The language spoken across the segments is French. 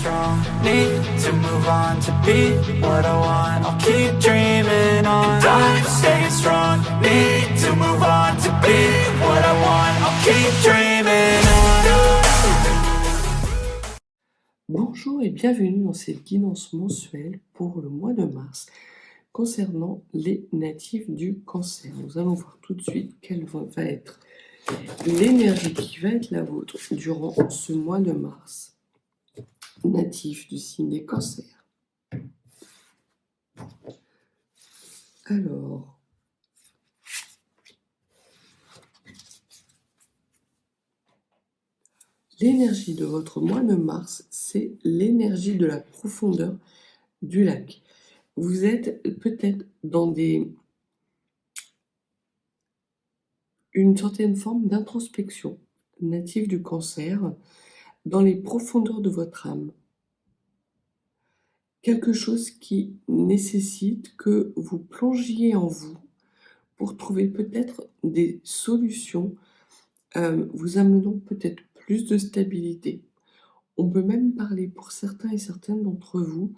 strong, need to move on to be what I want. I'll keep dreaming on. And I'm staying strong, need to move on to be what I want. I'll keep dreaming on. Bonjour et bienvenue dans cette guidance mensuelle pour le mois de mars concernant les natifs du Cancer. Nous allons voir tout de suite quelle va être l'énergie qui va être la vôtre durant ce mois de mars, natif du signe des Cancers. Alors, l'énergie de votre mois de mars, c'est l'énergie de la profondeur du lac. Vous êtes peut-être dans une certaine forme d'introspection native du Cancer, dans les profondeurs de votre âme. Quelque chose qui nécessite que vous plongiez en vous pour trouver peut-être des solutions, vous amenant peut-être plus de stabilité. On peut même parler pour certains et certaines d'entre vous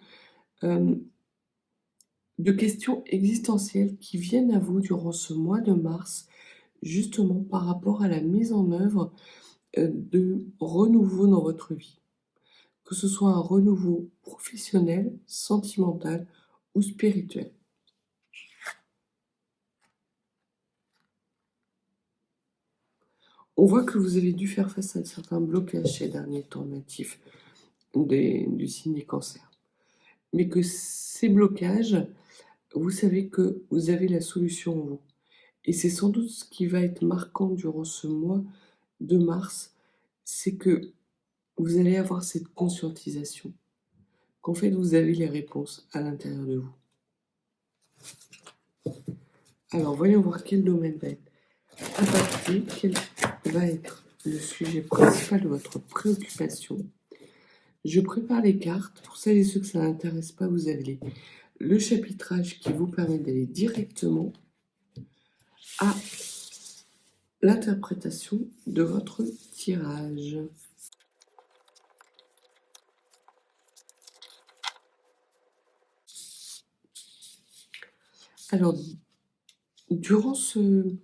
de questions existentielles qui viennent à vous durant ce mois de mars, justement par rapport à la mise en œuvre de renouveau dans votre vie. Que ce soit un renouveau professionnel, sentimental ou spirituel. On voit que vous avez dû faire face à certains blocages ces derniers temps natifs du signe des Cancers. Mais que ces blocages, vous savez que vous avez la solution en vous. Et c'est sans doute ce qui va être marquant durant ce mois de mars, c'est que vous allez avoir cette conscientisation, qu'en fait vous avez les réponses à l'intérieur de vous. Alors voyons voir quel domaine va être impacté, quel va être le sujet principal de votre préoccupation. Je prépare les cartes. Pour celles et ceux que ça n'intéresse pas, vous avez le chapitrage qui vous permet d'aller directement à l'interprétation de votre tirage. Alors, durant ce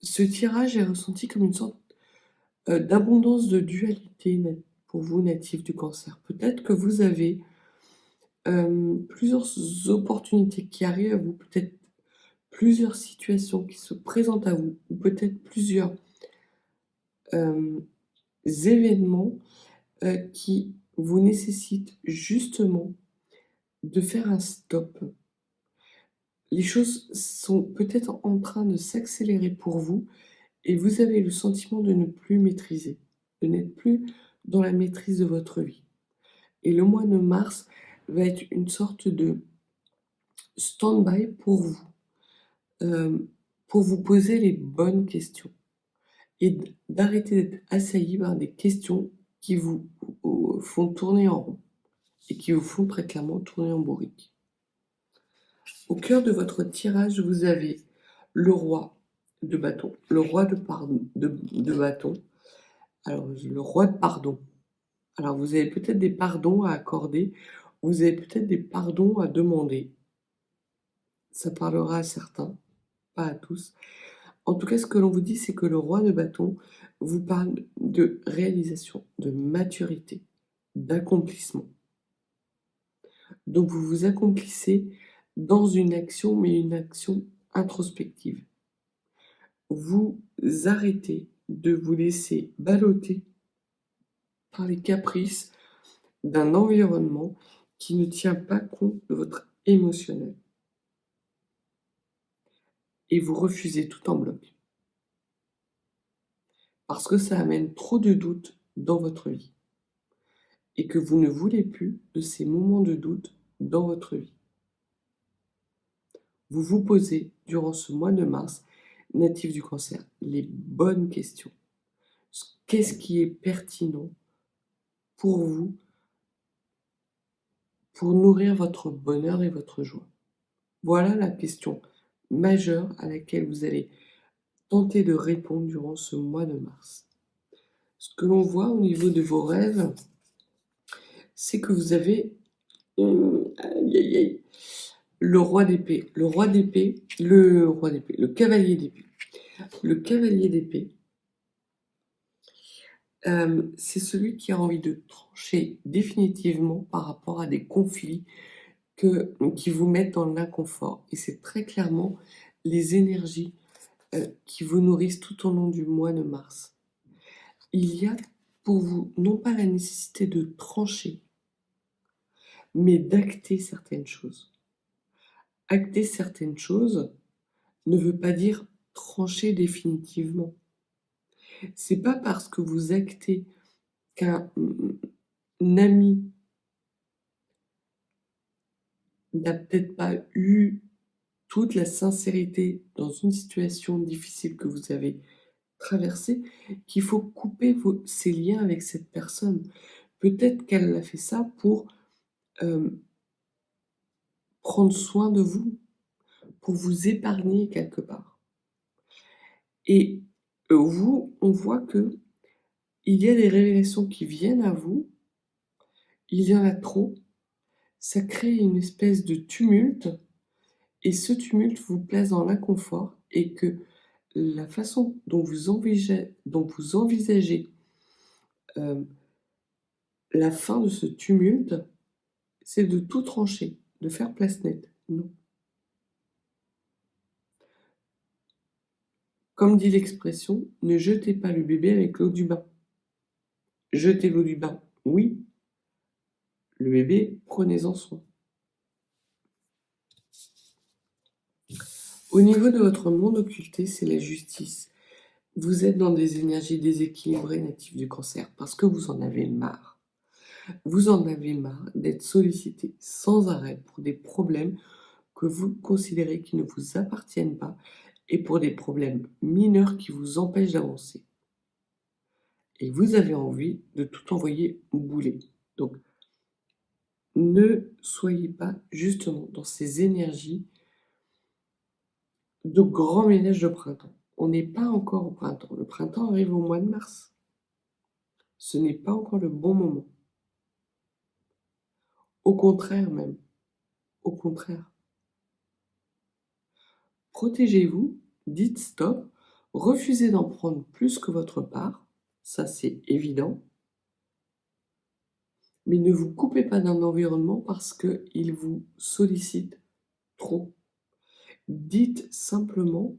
tirage, j'ai ressenti comme une sorte d'abondance de dualité pour vous, natifs du Cancer. Peut-être que vous avez plusieurs opportunités qui arrivent à vous, peut-être plusieurs situations qui se présentent à vous, ou peut-être plusieurs événements qui vous nécessitent justement de faire un stop. Les choses sont peut-être en train de s'accélérer pour vous et vous avez le sentiment de ne plus maîtriser, de n'être plus dans la maîtrise de votre vie. Et le mois de mars va être une sorte de stand-by pour vous poser les bonnes questions et d'arrêter d'être assailli par des questions qui vous font tourner en rond et qui vous font très clairement tourner en bourrique. Au cœur de votre tirage, vous avez le roi de bâton, le roi de bâton. Alors, le roi de pardon. Alors, vous avez peut-être des pardons à accorder, vous avez peut-être des pardons à demander. Ça parlera à certains, pas à tous. En tout cas, ce que l'on vous dit, c'est que le roi de bâton vous parle de réalisation, de maturité, d'accomplissement. Donc, vous vous accomplissez dans une action, mais une action introspective. Vous arrêtez de vous laisser balloter par les caprices d'un environnement qui ne tient pas compte de votre émotionnel. Et vous refusez tout en bloc. Parce que ça amène trop de doutes dans votre vie. Et que vous ne voulez plus de ces moments de doute dans votre vie. Vous vous posez, durant ce mois de mars, natif du Cancer, les bonnes questions. Qu'est-ce qui est pertinent pour vous, pour nourrir votre bonheur et votre joie? Voilà la question majeure à laquelle vous allez tenter de répondre durant ce mois de mars. Ce que l'on voit au niveau de vos rêves, c'est que vous avez aïe, aïe, aïe, le roi d'épée, le cavalier d'épée. Le cavalier d'épée, c'est celui qui a envie de trancher définitivement par rapport à des conflits qui vous mettent dans l'inconfort. Et c'est très clairement les énergies qui vous nourrissent tout au long du mois de mars. Il y a pour vous non pas la nécessité de trancher, mais d'acter certaines choses. Acter certaines choses ne veut pas dire trancher définitivement. C'est pas parce que vous actez qu'un ami n'a peut-être pas eu toute la sincérité dans une situation difficile que vous avez traversée, qu'il faut couper ces liens avec cette personne. Peut-être qu'elle a fait ça pour prendre soin de vous, pour vous épargner quelque part. Et vous, on voit que il y a des révélations qui viennent à vous, il y en a trop, ça crée une espèce de tumulte, et ce tumulte vous place dans l'inconfort, et que la façon dont vous envisagez la fin de ce tumulte, c'est de tout trancher, de faire place nette. Non. Comme dit l'expression, ne jetez pas le bébé avec l'eau du bain. Jetez l'eau du bain, oui. Le bébé, prenez-en soin. Au niveau de votre monde occulté, c'est la justice. Vous êtes dans des énergies déséquilibrées natives du cancer parce que vous en avez marre. Vous en avez marre d'être sollicité sans arrêt pour des problèmes que vous considérez qui ne vous appartiennent pas et pour des problèmes mineurs qui vous empêchent d'avancer. Et vous avez envie de tout envoyer bouler. Donc, ne soyez pas justement dans ces énergies de grand ménage de printemps. On n'est pas encore au printemps. Le printemps arrive au mois de mars. Ce n'est pas encore le bon moment. Au contraire même. Au contraire. Protégez-vous, dites stop, refusez d'en prendre plus que votre part, ça c'est évident, mais ne vous coupez pas d'un environnement parce qu'il vous sollicite trop. Dites simplement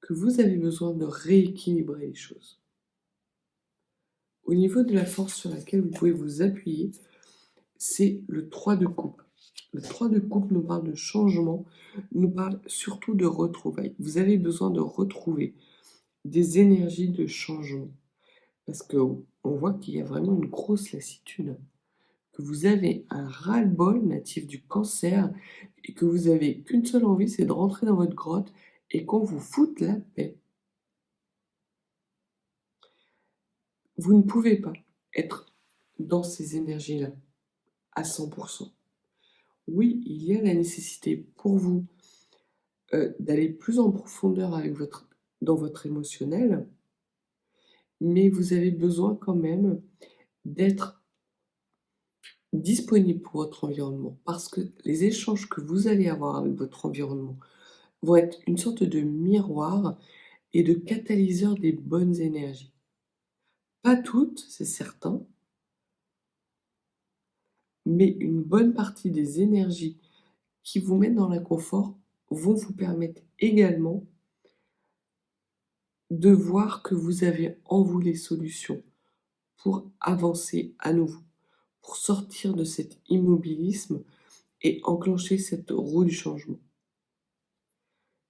que vous avez besoin de rééquilibrer les choses. Au niveau de la force sur laquelle vous pouvez vous appuyer, c'est le 3 de coupe. Le 3 de coupe nous parle de changement, nous parle surtout de retrouvailles. Vous avez besoin de retrouver des énergies de changement. Parce qu'on voit qu'il y a vraiment une grosse lassitude. Que vous avez un ras-le-bol natif du cancer et que vous avez qu'une seule envie, c'est de rentrer dans votre grotte et qu'on vous foute la paix. Vous ne pouvez pas être dans ces énergies-là à 100%. Oui, il y a la nécessité pour vous d'aller plus en profondeur dans votre émotionnel, mais vous avez besoin quand même d'être disponible pour votre environnement, parce que les échanges que vous allez avoir avec votre environnement vont être une sorte de miroir et de catalyseur des bonnes énergies. Pas toutes, c'est certain, mais une bonne partie des énergies qui vous mettent dans l'inconfort vont vous permettre également de voir que vous avez en vous les solutions pour avancer à nouveau, pour sortir de cet immobilisme et enclencher cette roue du changement.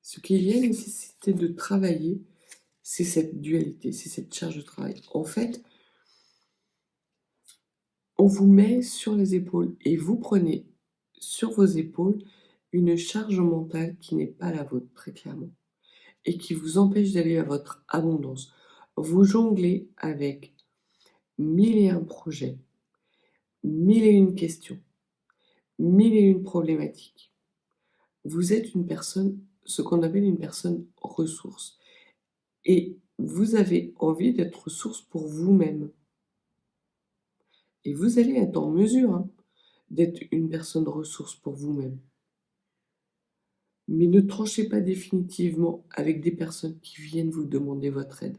Ce qu'il y a nécessité de travailler, c'est cette dualité, c'est cette charge de travail. En fait, on vous met sur les épaules et vous prenez sur vos épaules une charge mentale qui n'est pas la vôtre, très clairement, et qui vous empêche d'aller à votre abondance. Vous jonglez avec 1001 projets, 1001 questions, 1001 problématiques. Vous êtes une personne, ce qu'on appelle une personne ressource. Et vous avez envie d'être ressource pour vous-même. Et vous allez être en mesure, hein, d'être une personne ressource pour vous-même. Mais ne tranchez pas définitivement avec des personnes qui viennent vous demander votre aide.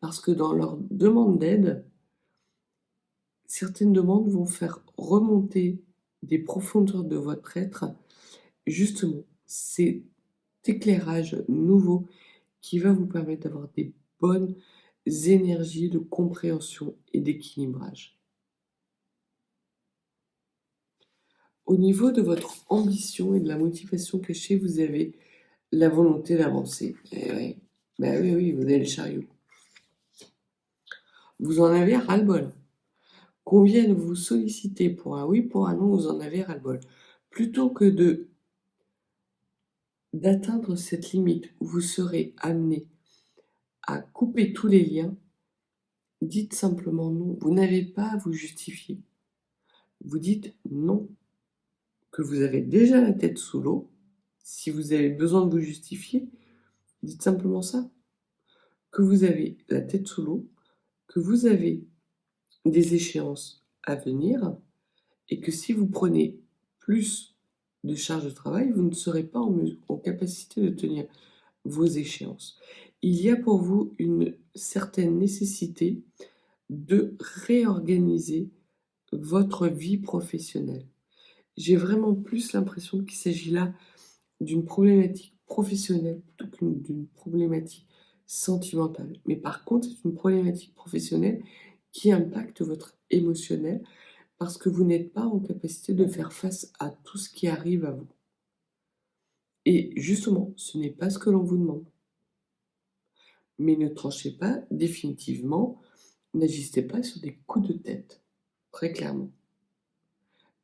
Parce que dans leur demande d'aide, certaines demandes vont faire remonter des profondeurs de votre être, justement, cet éclairage nouveau qui va vous permettre d'avoir des bonnes énergies de compréhension et d'équilibrage. Au niveau de votre ambition et de la motivation cachée, vous avez la volonté d'avancer. Eh oui, bah oui, oui, vous avez le chariot. Vous en avez ras-le-bol. Qu'on vienne vous solliciter pour un oui, pour un non, vous en avez ras-le-bol. Plutôt que d'atteindre cette limite où vous serez amené à couper tous les liens, dites simplement non. Vous n'avez pas à vous justifier. Vous dites non, que vous avez déjà la tête sous l'eau. Si vous avez besoin de vous justifier, dites simplement ça. Que vous avez la tête sous l'eau, que vous avez des échéances à venir et que si vous prenez plus de charge de travail, vous ne serez pas en capacité de tenir vos échéances. Il y a pour vous une certaine nécessité de réorganiser votre vie professionnelle. J'ai vraiment plus l'impression qu'il s'agit là d'une problématique professionnelle plutôt d'une problématique sentimentale. Mais par contre, c'est une problématique professionnelle qui impacte votre émotionnel parce que vous n'êtes pas en capacité de faire face à tout ce qui arrive à vous. Et justement, ce n'est pas ce que l'on vous demande. Mais ne tranchez pas définitivement, n'agissez pas sur des coups de tête, très clairement.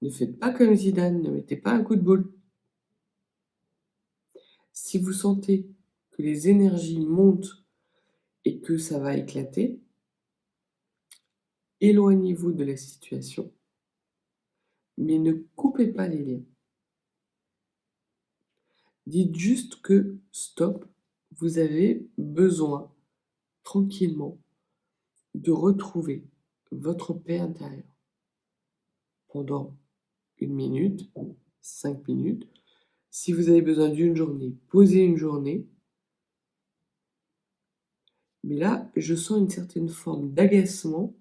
Ne faites pas comme Zidane, ne mettez pas un coup de boule. Si vous sentez que les énergies montent et que ça va éclater, éloignez-vous de la situation, mais ne coupez pas les liens. Dites juste que stop, vous avez besoin tranquillement de retrouver votre paix intérieure pendant 1 minute, 5 minutes. Si vous avez besoin d'une journée, posez une journée. Mais là, je sens une certaine forme d'agacement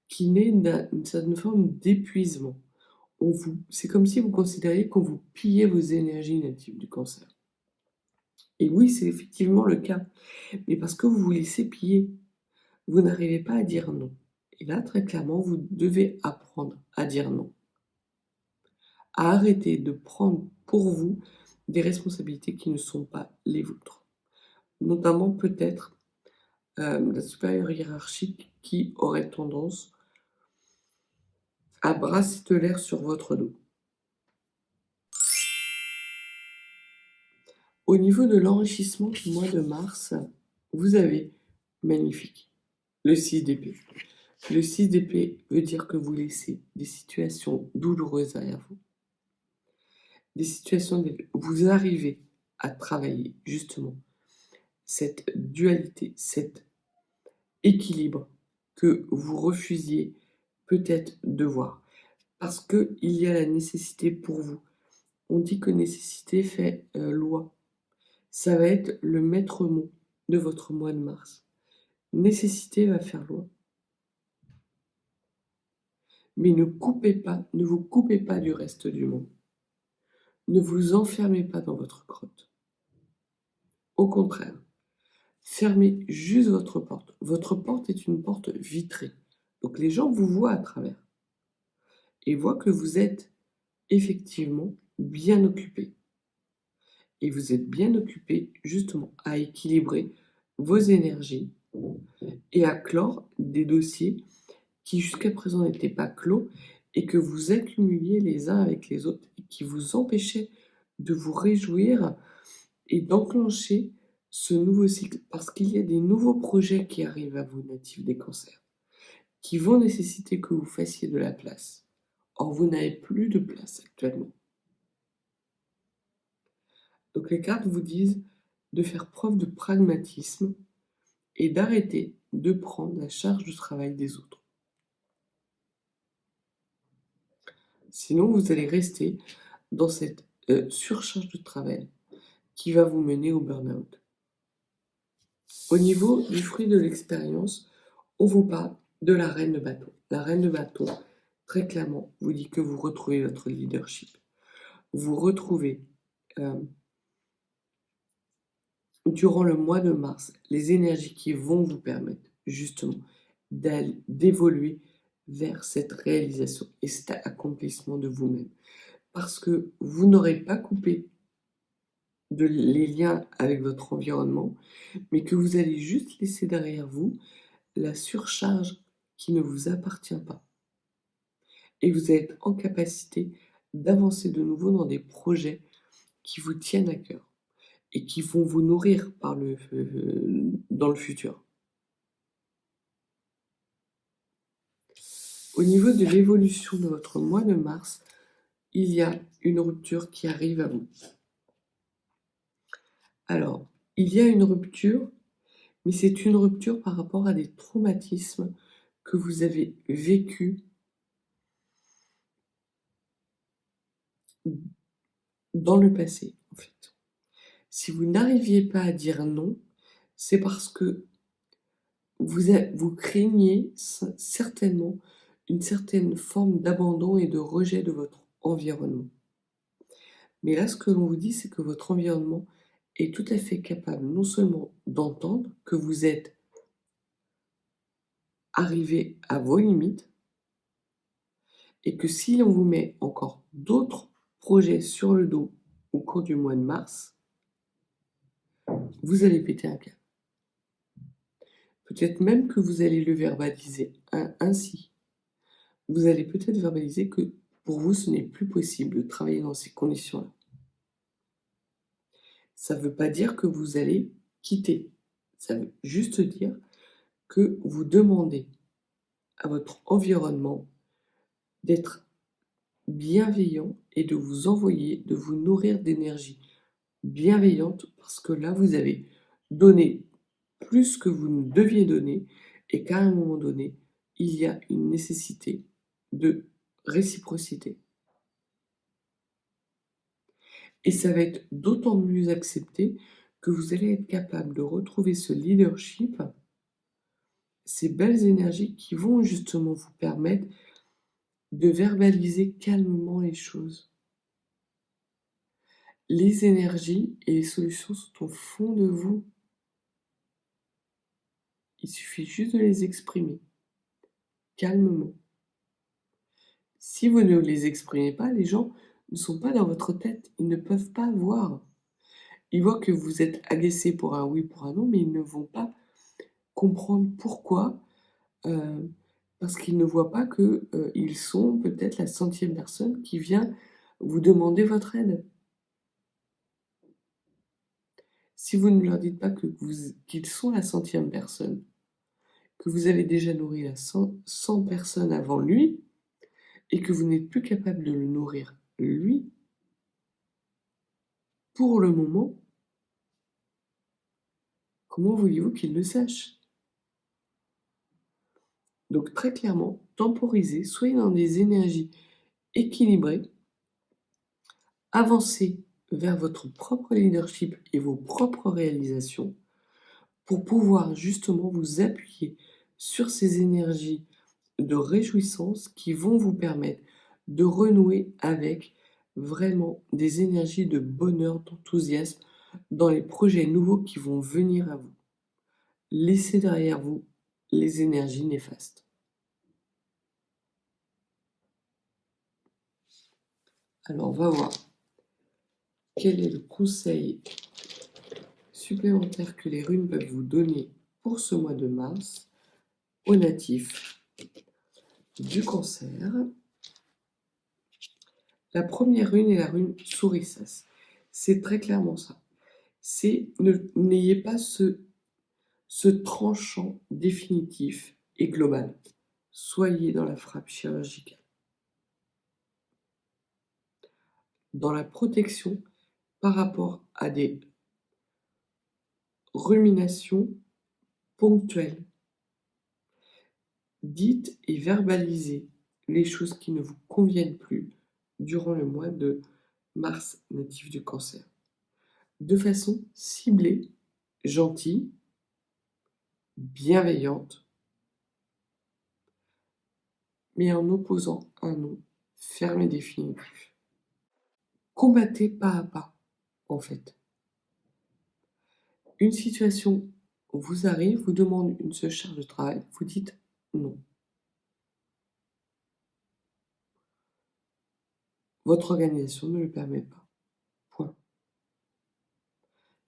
qui naît d'une certaine forme d'épuisement. C'est comme si vous considériez qu'on vous pillait vos énergies natives du cancer. Et oui, c'est effectivement le cas. Mais parce que vous vous laissez piller, vous n'arrivez pas à dire non. Et là, très clairement, vous devez apprendre à dire non. À arrêter de prendre pour vous des responsabilités qui ne sont pas les vôtres. Notamment peut-être la supérieure hiérarchique qui aurait tendance à brasser de l'air sur votre dos. Au niveau de l'enrichissement du mois de mars, vous avez, magnifique, le 6 d'épée. Le 6 d'épée veut dire que vous laissez des situations douloureuses derrière vous. Des situations où vous arrivez à travailler justement cette dualité, cet équilibre que vous refusiez peut-être de voir. Parce qu'il y a la nécessité pour vous. On dit que nécessité fait loi. Ça va être le maître mot de votre mois de mars. Nécessité va faire loi. Mais ne vous coupez pas du reste du monde. Ne vous enfermez pas dans votre grotte. Au contraire, fermez juste votre porte. Votre porte est une porte vitrée. Donc les gens vous voient à travers et voient que vous êtes effectivement bien occupé. Et vous êtes bien occupé justement à équilibrer vos énergies et à clore des dossiers qui jusqu'à présent n'étaient pas clos et que vous accumuliez les uns avec les autres et qui vous empêchaient de vous réjouir et d'enclencher ce nouveau cycle parce qu'il y a des nouveaux projets qui arrivent à vous, natifs des cancers, qui vont nécessiter que vous fassiez de la place. Or, vous n'avez plus de place actuellement. Donc les cartes vous disent de faire preuve de pragmatisme et d'arrêter de prendre la charge du travail des autres. Sinon, vous allez rester dans cette surcharge de travail qui va vous mener au burn-out. Au niveau du fruit de l'expérience, on vous parle de la reine de bâton. La reine de bâton, très clairement, vous dit que vous retrouvez votre leadership. Vous retrouvez, durant le mois de mars, les énergies qui vont vous permettre justement d'évoluer vers cette réalisation et cet accomplissement de vous-même. Parce que vous n'aurez pas coupé les liens avec votre environnement, mais que vous allez juste laisser derrière vous la surcharge qui ne vous appartient pas. Et vous êtes en capacité d'avancer de nouveau dans des projets qui vous tiennent à cœur et qui vont vous nourrir dans le futur. Au niveau de l'évolution de votre mois de mars, il y a une rupture qui arrive à vous. Alors, il y a une rupture, mais c'est une rupture par rapport à des traumatismes que vous avez vécus dans le passé, en fait. Si vous n'arriviez pas à dire non, c'est parce que vous craignez certainement une certaine forme d'abandon et de rejet de votre environnement. Mais là, ce que l'on vous dit, c'est que votre environnement est tout à fait capable non seulement d'entendre que vous êtes arrivé à vos limites, et que si l'on vous met encore d'autres projets sur le dos au cours du mois de mars, vous allez péter un câble. Peut-être même que vous allez le verbaliser ainsi. Vous allez peut-être verbaliser que pour vous, ce n'est plus possible de travailler dans ces conditions-là. Ça ne veut pas dire que vous allez quitter. Ça veut juste dire que vous demandez à votre environnement d'être bienveillant et de vous envoyer, de vous nourrir d'énergie bienveillante parce que là, vous avez donné plus que vous ne deviez donner et qu'à un moment donné, il y a une nécessité de réciprocité. Et ça va être d'autant mieux accepté que vous allez être capable de retrouver ce leadership, ces belles énergies qui vont justement vous permettre de verbaliser calmement les choses. Les énergies et les solutions sont au fond de vous. Il suffit juste de les exprimer calmement. Si vous ne les exprimez pas, les gens ne sont pas dans votre tête, ils ne peuvent pas voir. Ils voient que vous êtes agacé pour un oui, pour un non, mais ils ne vont pas comprendre pourquoi, parce qu'ils ne voient pas qu'ils sont peut-être la 100e personne qui vient vous demander votre aide. Si vous ne leur dites pas qu'ils sont la 100e personne, que vous avez déjà nourri la 100 personnes avant lui, et que vous n'êtes plus capable de le nourrir lui, pour le moment, comment voulez-vous qu'il le sache? Donc très clairement, temporisez, soyez dans des énergies équilibrées, avancez vers votre propre leadership et vos propres réalisations pour pouvoir justement vous appuyer sur ces énergies de réjouissance qui vont vous permettre de renouer avec vraiment des énergies de bonheur, d'enthousiasme dans les projets nouveaux qui vont venir à vous. Laissez derrière vous les énergies néfastes. Alors, on va voir quel est le conseil supplémentaire que les runes peuvent vous donner pour ce mois de mars aux natifs du Cancer. La première rune est la rune Sourissas. C'est très clairement ça. C'est n'ayez pas ce tranchant définitif et global. Soyez dans la frappe chirurgicale, dans la protection par rapport à des ruminations ponctuelles. Dites et verbalisez les choses qui ne vous conviennent plus durant le mois de mars natif du Cancer, de façon ciblée, gentille, bienveillante, mais en opposant un non ferme et définitif. Combattez pas à pas, en fait. Une situation vous arrive, vous demande une seule charge de travail, vous dites non. Votre organisation ne le permet pas. Point.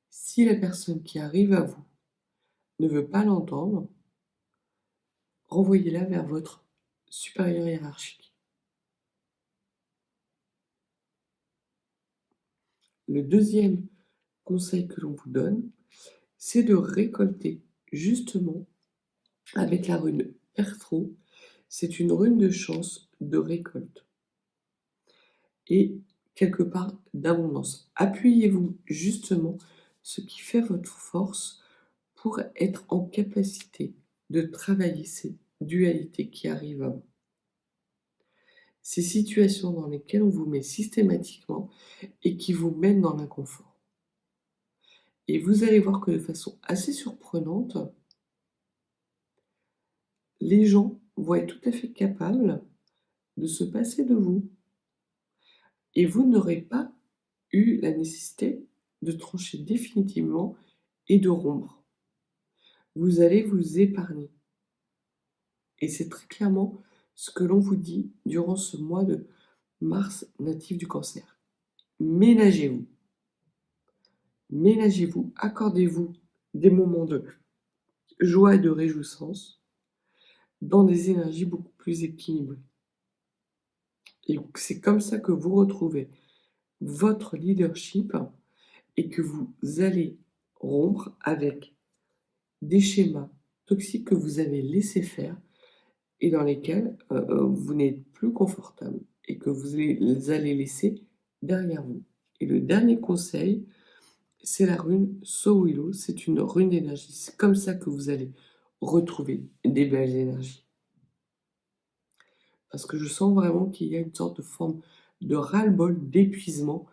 Si la personne qui arrive à vous ne veut pas l'entendre, renvoyez-la vers votre supérieur hiérarchique. Le deuxième conseil que l'on vous donne, c'est de récolter justement avec la rune Perthro. C'est une rune de chance, de récolte et quelque part d'abondance. Appuyez-vous justement ce qui fait votre force pour être en capacité de travailler ces dualités qui arrivent à vous. Ces situations dans lesquelles on vous met systématiquement et qui vous mènent dans l'inconfort. Et vous allez voir que de façon assez surprenante, les gens vont être tout à fait capables de se passer de vous. Et vous n'aurez pas eu la nécessité de trancher définitivement et de rompre. Vous allez vous épargner. Et c'est très clairement ce que l'on vous dit durant ce mois de mars natif du Cancer. Ménagez-vous. Ménagez-vous, accordez-vous des moments de joie et de réjouissance dans des énergies beaucoup plus équilibrées. Et c'est comme ça que vous retrouvez votre leadership et que vous allez rompre avec des schémas toxiques que vous avez laissés faire et dans lesquels vous n'êtes plus confortable et que vous allez laisser derrière vous. Et le dernier conseil, c'est la rune Sowilo, c'est une rune d'énergie. C'est comme ça que vous allez retrouver des belles énergies. Parce que je sens vraiment qu'il y a une sorte de forme de ras-le-bol, d'épuisement,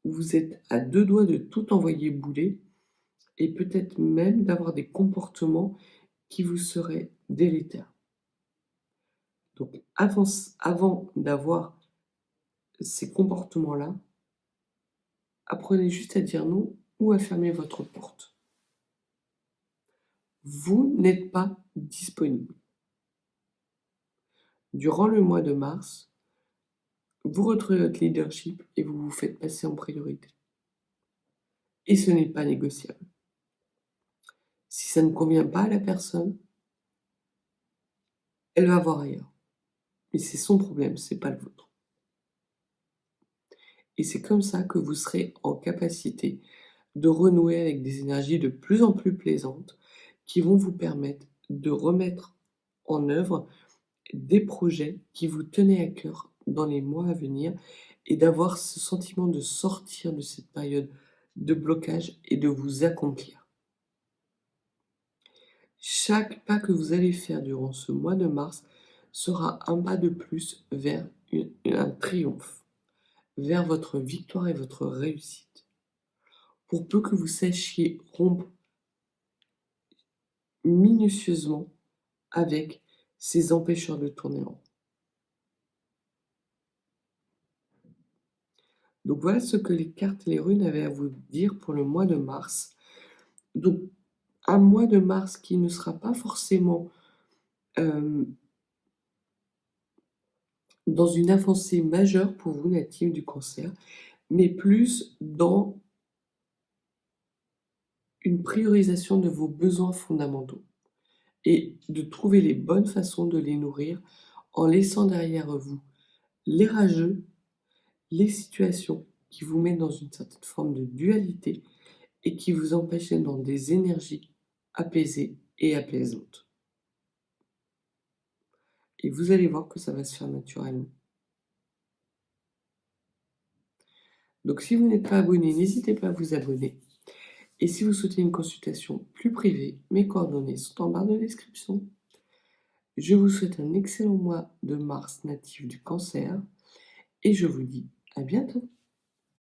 où vous êtes à deux doigts de tout envoyer bouler et peut-être même d'avoir des comportements qui vous seraient délétères. Donc avant d'avoir ces comportements-là, apprenez juste à dire non ou à fermer votre porte. Vous n'êtes pas disponible. Durant le mois de mars, vous retrouvez votre leadership et vous vous faites passer en priorité. Et ce n'est pas négociable. Si ça ne convient pas à la personne, elle va voir ailleurs. Mais c'est son problème, c'est pas le vôtre. Et c'est comme ça que vous serez en capacité de renouer avec des énergies de plus en plus plaisantes qui vont vous permettre de remettre en œuvre des projets qui vous tenaient à cœur dans les mois à venir et d'avoir ce sentiment de sortir de cette période de blocage et de vous accomplir. Chaque pas que vous allez faire durant ce mois de mars sera un pas de plus vers un triomphe, vers votre victoire et votre réussite. Pour peu que vous sachiez rompre minutieusement avec ces empêcheurs de tourner en rond. Donc voilà ce que les cartes et les runes avaient à vous dire pour le mois de mars. Donc un mois de mars qui ne sera pas forcément dans une avancée majeure pour vous, natifs du Cancer, mais plus dans une priorisation de vos besoins fondamentaux et de trouver les bonnes façons de les nourrir en laissant derrière vous les rageux, les situations qui vous mettent dans une certaine forme de dualité et qui vous empêchent d'être dans des énergies apaisées et apaisantes. Et vous allez voir que ça va se faire naturellement. Donc si vous n'êtes pas abonné, n'hésitez pas à vous abonner. Et si vous souhaitez une consultation plus privée, mes coordonnées sont en barre de description. Je vous souhaite un excellent mois de mars natif du Cancer et je vous dis à bientôt.